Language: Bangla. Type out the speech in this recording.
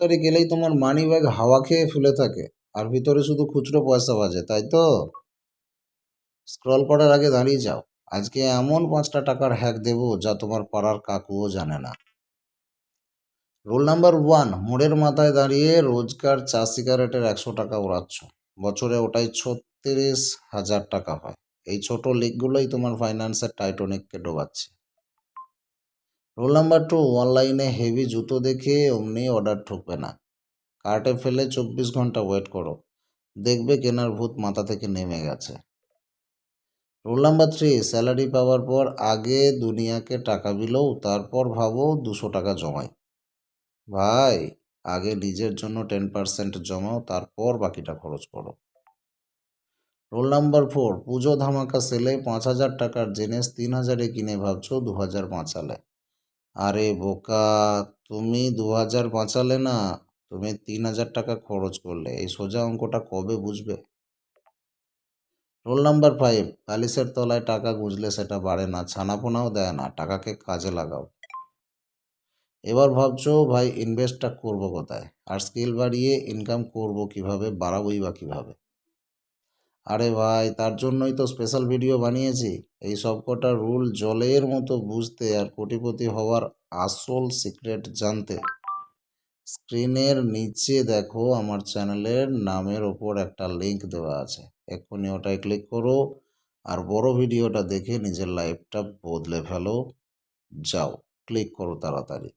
তারিখ এলেই তোমার মানি ব্যাগ হাওয়া খেয়ে ফুলে থাকে আর ভিতরে শুধু খুচরো পয়সা বাজে, তাই তো? স্ক্রল করার আগে দাঁড়িয়ে যাও। আজকে এমন 5টা টাকার হ্যাক দেবো যা তোমার পাড়ার কাকুও জানে না। রুল নাম্বার 1, মোড়ের মাথায় দাঁড়িয়ে রোজকার চা সিগারেটের 100 টাকা উড়াচ্ছ। বছরে ওটাই 36,000 টাকা হয়। এই ছোট লিকগুলোই তোমার ফাইন্যান্সের টাইটানিককে ডোবাচ্ছে। রুল নাম্বার 2, অনলাইনে হেভি জুতো দেখে অমনি অর্ডার ঠুকবে না। কার্টে ফেলে 24 ঘন্টা ওয়েট করো, দেখবে কেনার ভূত মাথা থেকে নেমে গেছে। রুল নাম্বার 3, স্যালারি পাওয়ার পর আগে দুনিয়াকে টাকা বিলোও, তারপর ভাবো 200 টাকা জমাই। ভাই, আগে নিজের জন্য 10% জমাও, তারপর বাকিটা খরচ করো। রুল নাম্বার 4, পুজো ধামাকা সেলে 5,000 টাকার জিনিস 3,000-এ কিনে ভাবছো 2,000 বাঁচালে। আরে বোকা, তুমি 2,000 বাঁচালে না, তুমি 3,000 টাকা খরচ করলে। এই সোজা অঙ্কটা কবে বুঝবে? রোল নাম্বার 5, বালিশের তলায় টাকা গুঁজলে সেটা বাড়ে না, ছানাপোনাও দেয় না, টাকাকে কাজে লাগাও। এবার ভাবছো ভাই ইনভেস্টটা করব কোথায়, আর স্কিল বাড়িয়ে ইনকাম করব কিভাবে, বাড়াবোই বা কিভাবে? আরে ভাই, তার জন্যই তো স্পেশাল ভিডিও বানিয়েছি। এই সব কটা রুল জলের মতো বুঝতে আর কোটিপতি হওয়ার আসল সিক্রেট জানতে স্ক্রিনের নিচে দেখো, আমার চ্যানেলের নামের ওপর একটা লিংক দেওয়া আছে। এক্ষুনি ওটায় ক্লিক করো আর বড় ভিডিওটা দেখে নিজের লাইফটা বদলে ফেলো। যাও, ক্লিক করো তাড়াতাড়ি।